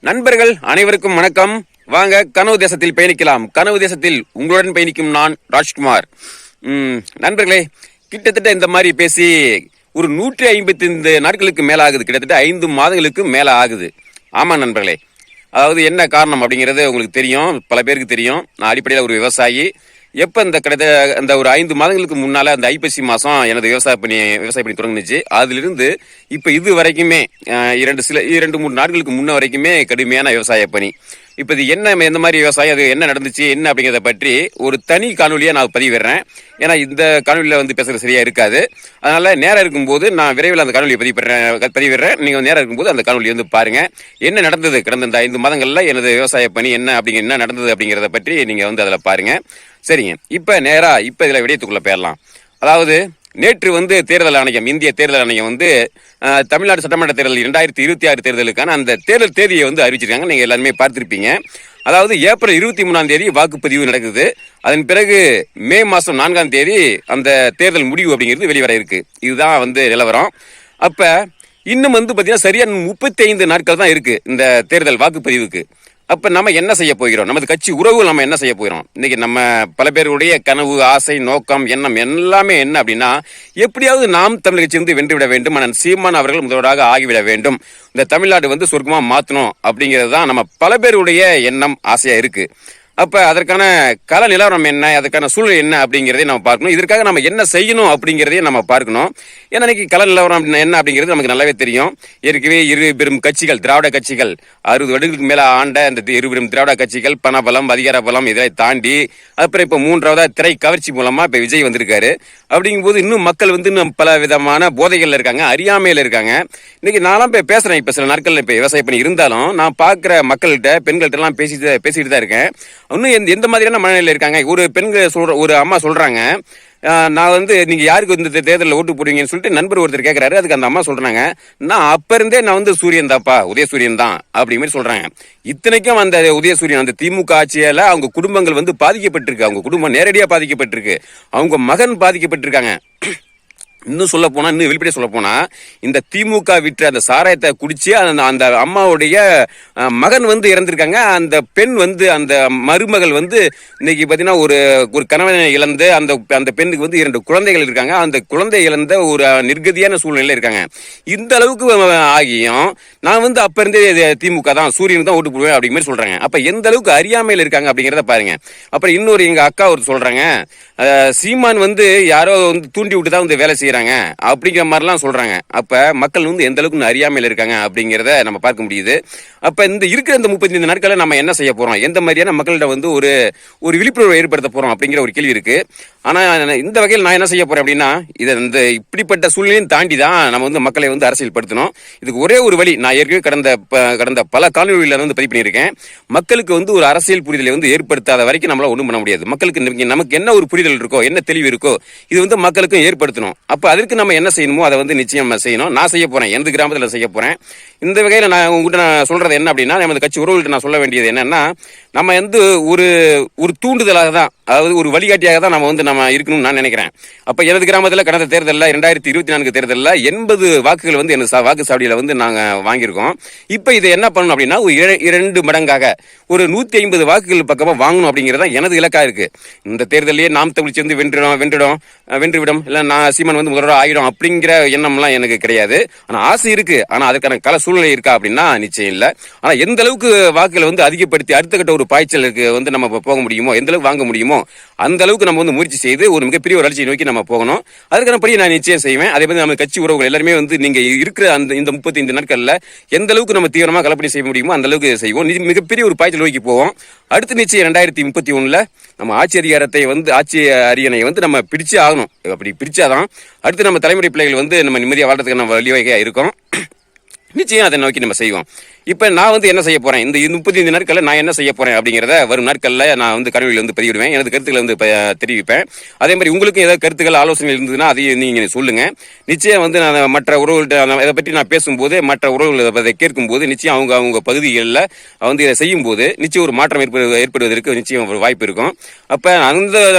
நண்பர்கள் அனைவருக்கும் வணக்கம். வாங்க கனவு தேசத்தில் பயணிக்கலாம். கனவு தேசத்தில் உங்களுடன் பயணிக்கும் நான் ராஜ்குமார். நண்பர்களே, கிட்டத்தட்ட இந்த மாதிரி பேசி ஒரு 155 நாட்களுக்கு மேல ஆகுது. கிட்டத்தட்ட 5 மாதங்களுக்கு மேல ஆகுது. ஆமா நண்பர்களே, அதாவது என்ன காரணம் அப்படிங்கிறது உங்களுக்கு தெரியும், பல பேருக்கு தெரியும். நான் அடிப்படையில் ஒரு விவசாயி. எப்ப இந்த ஒரு 5 மாதங்களுக்கு முன்னால அந்த ஐப்பசி மாசம் எனது விவசாய பணி தொடங்குச்சு. அதிலிருந்து இப்ப இது வரைக்குமே 2-3 நாட்களுக்கு முன்ன வரைக்குமே கடுமையான விவசாய பணி. இப்ப இது என்ன, எந்த மாதிரி விவசாயம், அது என்ன நடந்துச்சு, என்ன அப்படிங்கிறத பற்றி ஒரு தனி காணொலியா நான் பதிவிடுறேன். ஏன்னா இந்த காணொலியில பேசுறது சரியா இருக்காது. அதனால நேரம் இருக்கும்போது நான் விரைவில் அந்த காணொலியை பதிவிடுறேன். நீங்க நேரம் இருக்கும்போது அந்த காணொலி பாருங்க. என்ன நடந்தது கடந்த இந்த 5 மாதங்கள்ல எனது விவசாய பணி என்ன நடந்தது அப்படிங்கிறத பற்றி நீங்க அதுல பாருங்க. சரிங்க, இப்ப இதுல விடயத்துக்குள்ள போயிடலாம். அதாவது நேற்று தேர்தல் ஆணையம், இந்திய தேர்தல் ஆணையம் தமிழ்நாடு சட்டமன்ற தேர்தல் 2026 தேர்தலுக்கான அந்த தேர்தல் தேதியை அறிவிச்சிருக்காங்க. நீங்க எல்லாருமே பார்த்திருப்பீங்க. அதாவது ஏப்ரல் 23ஆம் தேதி வாக்குப்பதிவு நடக்குது. அதன் பிறகு மே மாசம் 4ஆம் தேதி அந்த தேர்தல் முடிவு அப்படிங்கிறது வெளிவர இருக்கு. இதுதான் நிலவரம். அப்ப இன்னும் பாத்தீங்கன்னா சரியான 35 நாட்கள் தான் இருக்கு இந்த தேர்தல் வாக்குப்பதிவுக்கு. அப்ப நம்ம என்ன செய்ய போகிறோம், நமது கட்சி உறவுகள் நம்ம என்ன செய்ய போகிறோம்? இன்னைக்கு நம்ம பல பேருடைய கனவு, ஆசை, நோக்கம், எண்ணம் எல்லாமே என்ன அப்படின்னா, எப்படியாவது நாம் தமிழ் கட்சி வென்றுவிட வேண்டும், ஆனால் சீமான் அவர்கள் முதல்வராக ஆகிவிட வேண்டும், இந்த தமிழ்நாடு சொர்க்கமா மாற்றணும் அப்படிங்கிறது தான் நம்ம பல பேருடைய எண்ணம், ஆசையா இருக்கு. அப்ப அதற்கான கள நிலவரம் என்ன, அதற்கான சூழல் என்ன அப்படிங்கிறதையும் நம்ம பார்க்கணும். இதற்காக நம்ம என்ன செய்யணும் அப்படிங்கிறதையும் நம்ம பார்க்கணும். ஏன்னா இன்னைக்கு கள நிலவரம் என்ன அப்படிங்கிறது நமக்கு நல்லாவே தெரியும். ஏற்கனவே 2 பெரும் கட்சிகள், திராவிட கட்சிகள், 60 வருடங்களுக்கு மேல ஆண்ட அந்த 2 பெரும் திராவிட கட்சிகள் பண பலம், அதிகார பலம் இதை தாண்டி அப்புறம் இப்ப 3ஆவதா திரை கவர்ச்சி மூலமா இப்ப விஜய் வந்திருக்காரு. அப்படிங்கும் போது இன்னும் மக்கள் இன்னும் பல விதமான போதைகள்ல இருக்காங்க, அறியாமையில இருக்காங்க. இன்னைக்கு நான்லாம் இப்ப பேசுறேன். இப்ப சில நாட்கள் இப்ப விவசாய பண்ணி இருந்தாலும் நான் பாக்குற மக்கள்கிட்ட, பெண்கள்கிட்ட எல்லாம் பேசிட்டு தான் இருக்கேன். இன்னும் எந்த மாதிரியான மனநிலையில இருக்காங்க. ஒரு பெண்கள் ஒரு அம்மா சொல்றாங்க, நான் நீங்க யாருக்கு இந்த தேர்தலில் ஓட்டு போடுவீங்கன்னு சொல்லிட்டு நண்பர் ஒருத்தர் கேட்கிறாரு. அதுக்கு அந்த அம்மா சொல்றாங்க, நான் அப்ப இருந்தே நான் சூரியன் தாப்பா, உதயசூரியன் தான் அப்படி மாதிரி சொல்றாங்க. இத்தனைக்கும் அந்த உதயசூரியன் அந்த திமுக ஆட்சியால அவங்க குடும்பங்கள் பாதிக்கப்பட்டிருக்கு. அவங்க குடும்பம் நேரடியா பாதிக்கப்பட்டிருக்கு. அவங்க மகன் பாதிக்கப்பட்டிருக்காங்க. இன்னும் சொல்ல போனா, இன்னும் வெளிப்படையா சொல்ல போனா, இந்த திமுக விற்ற அந்த சாராயத்தை குடிச்சு அந்த அம்மாவுடைய மகன் இறந்திருக்காங்க. அந்த பெண் அந்த மருமகள் இன்னைக்கு பாத்தீங்கன்னா ஒரு கணவனை இழந்து அந்த பெண்ணுக்கு 2 குழந்தைகள் இருக்காங்க. அந்த குழந்தை இழந்த ஒரு நிர்கதியான சூழ்நிலையில இருக்காங்க. இந்த அளவுக்கு ஆகியும் நான் அப்ப இருந்தே திமுக தான், சூரியனுக்கு தான் ஓட்டு போடுவேன் அப்படிங்கிற மாதிரி சொல்றாங்க. அப்ப எந்த அளவுக்கு அறியாமையில் இருக்காங்க அப்படிங்கிறத பாருங்க. அப்புறம் இன்னொரு எங்க அக்கா ஒரு சொல்றாங்க, சீமான் யாரோ தூண்டி விட்டு தான் வேலை செய்யறாங்க அப்படிங்கிற மாதிரிலாம் சொல்றாங்க. அப்ப மக்கள் எந்த அளவுக்கு அறியாமையில இருக்காங்க அப்படிங்கிறத நம்ம பார்க்க முடியுது. அப்ப இருக்கிற இந்த 35 நாட்களை நம்ம என்ன செய்ய போறோம், எந்த மாதிரியான மக்கள்கிட்ட ஒரு விழிப்புணர்வு ஏற்படுத்த போறோம் அப்படிங்கிற ஒரு கேள்வி இருக்கு. ஆனா இந்த வகையில் நான் என்ன செய்ய போறேன் அப்படின்னா, இந்த இப்படிப்பட்ட சூழ்நிலையும் தாண்டி தான் நம்ம மக்களை அரசியல் படுத்தணும். இதுக்கு ஒரே ஒரு வழி, நான் ஏற்கனவே கடந்த பல காணொலிகளில் பதிவு பண்ணியிருக்கேன். மக்களுக்கு ஒரு அரசியல் புரிதலை ஏற்படுத்தாத வரைக்கும் நம்மளால ஒண்ணும் பண்ண முடியாது. மக்களுக்கு நமக்கு என்ன ஒரு புரிதல் இருக்கோ, என்ன தெளிவு இருக்கோ, இது மக்களுக்கும் ஏற்படுத்தணும். அப்ப அதற்கு நம்ம என்ன செய்யணுமோ அதை நிச்சயம் செய்யணும். நான் செய்ய போறேன், எனது கிராமத்தில் செய்ய போறேன். இந்த வகையில நான் உங்ககிட்ட சொல்றது என்ன அப்படின்னா, நமது கட்சி உறவுகள்கிட்ட நான் சொல்ல வேண்டியது என்னன்னா, நம்ம ஒரு தூண்டுதலாக தான், அதாவது ஒரு வழிகாட்டியாக தான் நம்ம இருக்கணும்னு நான் நினைக்கிறேன். அப்ப எனது கிராமத்தில் கடந்த தேர்தலில் 2024 தேர்தலில் 80 வாக்குகள் எனது வாக்கு சாவடியில நாங்க வாங்கியிருக்கோம். இப்ப இதை என்ன பண்ணணும் அப்படின்னா, ஒரு 2 மடங்காக ஒரு 150 வாக்குகள் பக்கமா வாங்கணும் அப்படிங்கறத எனது இலக்கா இருக்கு. இந்த தேர்தலையே நாம் தமிழ் சேர்ந்து வென்றுவிடும், இல்ல நான் சீமான் முதல்வராக ஆகிடும் அப்படிங்கிற எண்ணம்லாம் எனக்கு கிடையாது. ஆனா ஆசை இருக்கு. ஆனா அதுக்கான கள சூழ்நிலை இருக்கா அப்படின்னா நிச்சயம் இல்ல. ஆனா எந்த அளவுக்கு வாக்குகளை அதிகப்படுத்தி அடுத்த கட்ட ஒரு பாய்ச்சலுக்கு நம்ம போக முடியுமோ, எந்த அளவுக்கு வாங்க முடியுமோ அந்த அளவுக்கு நம்ம முயற்சி செய்து ஒரு மிகப்பெரிய ஒரு வளர்ச்சியை நோக்கி நம்ம போகணும். அதுக்கான படி நான் நிச்சயம் செய்வேன். அதே மாதிரி நம்ம கட்சி உறவுகள் எல்லாருமே நீங்க இருக்கிற இந்த 35 நாட்கள்ல எந்த அளவுக்கு நம்ம தீவிரமா களப்பணி செய்ய முடியுமோ அந்த அளவுக்கு செய்வோம். மிகப்பெரிய ஒரு பாய்ச்சல் நோக்கி போவோம். அடுத்து நிச்சயம் 2031 நம்ம ஆட்சி அதிகாரத்தை ஆட்சி அரியணை நம்ம பிடிச்சு ஆகணும். அப்படி பிடிச்சாதான் அடுத்து நம்ம தலைமுறை பிள்ளைகள் நம்ம நிம்மதியா வாழ்றதுக்கு வழிவகையா இருக்கும். நிச்சயம் அதை நோக்கி நம்ம செய்வோம். இப்ப நான் என்ன செய்ய போறேன், இந்த 35 நாட்கள்ல நான் என்ன செய்ய போறேன் அப்படிங்கிறத வரும் நாட்கள்ல நான் கருவியில் பதிவிடுவேன். எனது கருத்துக்களை தெரிவிப்பேன். அதே மாதிரி உங்களுக்கு ஏதாவது கருத்துக்கள், ஆலோசனைகள் இருந்ததுன்னா அதையும் நீங்க சொல்லுங்க. நிச்சயம் நான் மற்ற உறவுகள்கிட்ட இதை பற்றி நான் பேசும்போது, மற்ற உறவுகள் அதை கேட்கும் போது நிச்சயம் அவங்க பகுதிகளில் இதை செய்யும் போது நிச்சயம் ஒரு மாற்றம் ஏற்படுவதற்கு நிச்சயம் ஒரு வாய்ப்பு இருக்கும். அப்ப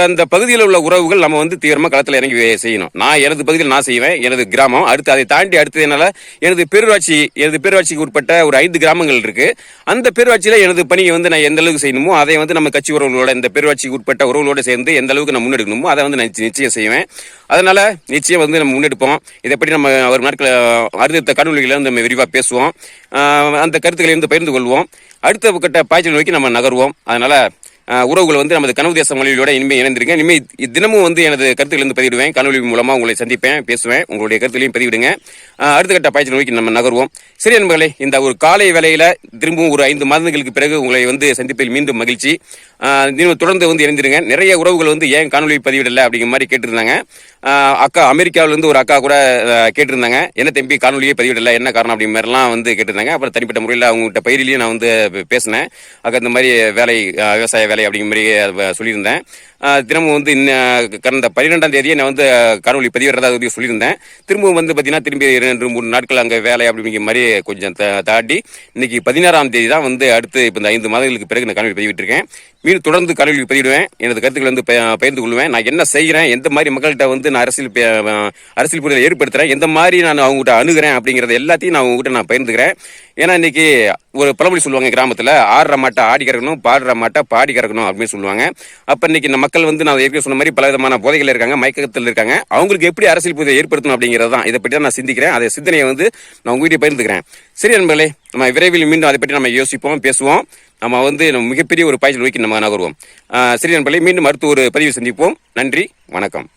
அந்த பகுதியில் உள்ள உறவுகள் நம்ம தீவிரமா களத்தில் இறங்கி செய்யணும். நான் எனது பகுதியில் நான் செய்வேன், எனது கிராமம். அடுத்து அதை தாண்டி அடுத்தது என்னால எனது பேரூராட்சி எனது பேரூராட்சிக்கு உட்பட்ட ஒரு 5 கிராமங்கள் இருக்கு. அந்த பேரூராட்சியில எனது பணியை வந்து நான் எந்த அளவுக்கு செய்யணுமோ அதை வந்து நம்ம கட்சி உறவுகளோட, இந்த பேரூராட்சிக்கு உட்பட்ட உறவுகளோட சேர்ந்து எந்த அளவுக்கு நான் முன்னெடுக்கணுமோ அதை வந்து நான் நிச்சயம் செய்வேன். அதனால நிச்சயம் வந்து நம்ம முன்னெடுப்போம். இதை பற்றி நம்ம ஒரு நாட்கள் அடுத்த காணொலிகளை வந்து நம்ம விரிவாக பேசுவோம். அந்த கருத்துக்களை வந்து பகிர்ந்து கொள்வோம். அடுத்த கட்ட பாய்ச்சல் நோக்கி நம்ம நகர்வோம். அதனால உறவுகள் வந்து நமது கனவு தேச மொழியோட இனிமேல் இணைந்திருங்க. இனிமேல் தினமும் வந்து எனது கருத்துக்கள் வந்து பதிவிடுவேன். காணொலி மூலமா உங்களை சந்திப்பேன், பேசுவேன். உங்களுடைய கருத்துக்களையும் பதிவிடுங்க. அடுத்த கட்ட பாய்ச்சல் நோக்கி நம்ம நகர்வோம். சரி நண்பர்களே, இந்த ஒரு காலை வேளையில திரும்பவும் ஒரு 5 மாதங்களுக்கு பிறகு உங்களை வந்து சந்திப்பில் மீண்டும் மகிழ்ச்சி. தொடர்ந்து வந்து இணைந்திருங்க. நிறைய உறவுகள் வந்து ஏன் காணொலி பதிவிடல அப்படிங்கிற மாதிரி கேட்டிருந்தாங்க. அக்கா அமெரிக்காவில இருந்து ஒரு அக்கா கூட கேட்டிருந்தாங்க, என்ன தம்பி காணொலியே பதிவிடல, என்ன காரணம் அப்படி மாதிரிலாம் வந்து கேட்டிருந்தாங்க. அப்புறம் தனிப்பட்ட முறையில் அவங்ககிட்ட பயிரிலையும் நான் வந்து பேசினேன். அக்கா இந்த மாதிரி வேலை, விவசாய வேலை அப்படிங்கிற மாதிரி சொல்லியிருந்தேன். தினமும் வந்து கடந்த 12ஆம் தேதியே நான் வந்து காணொலி பதிவிடுறதா சொல்லியிருந்தேன். திரும்பவும் வந்து பார்த்தீங்கன்னா திரும்பி 2-3 நாட்கள் அங்கே வேலை அப்படிங்கிற மாதிரி கொஞ்சம் தாண்டி இன்னைக்கு 16ஆம் தேதி தான் வந்து அடுத்து இப்போ இந்த 5 மாதங்களுக்கு பிறகு நான் காணொலி பதிவிட்டிருக்கேன். மீண்டும் தொடர்ந்து காணொலி பதிவிடுவேன். எனது கருத்துக்களை வந்து பகிர்ந்து கொள்வேன். நான் என்ன செய்கிறேன், எந்த மாதிரி மக்கள்கிட்ட வந்து நான் அரசியல் புரிதலை ஏற்படுத்துகிறேன், எந்த மாதிரி நான் அவங்ககிட்ட அணுகிறேன் அப்படிங்கிறத எல்லாத்தையும் நான் அவங்ககிட்ட நான் பகிர்ந்துக்கிறேன். ஏன்னா இன்னைக்கு ஒரு பழமொழி சொல்லுவாங்க கிராமத்தில், ஆடுற மாட்டை ஆடி கறக்கணும், பாடுற மாட்டை பாடி கறக்கணும் அப்படின்னு சொல்லுவாங்க. அப்போ இன்னைக்கு இந்த மக்கள் வந்து நான் ஏற்கனவே சொன்ன மாதிரி பல விதமான போதைகள் இருக்காங்க, மயக்கத்தில் இருக்காங்க. அவங்களுக்கு எப்படி அரசியல் புரிதலை ஏற்படுத்தணும் அப்படிங்கிறது தான் இதை பற்றி தான் நான் சிந்திக்கிறேன். அதை சிந்தனையை வந்து நான் உங்ககிட்ட பகிர்ந்துக்கிறேன். சரி நண்பர்களே, நம்ம விரைவில் மீண்டும் அதை பற்றி நம்ம யோசிப்போம், பேசுவோம். நம்ம வந்து மிகப்பெரிய ஒரு பாய்ச்சல் நோக்கி நம்ம நகருவோம். சரி நண்பர்களே, மீண்டும் அடுத்த ஒரு பதிவு சந்திப்போம். நன்றி, வணக்கம்.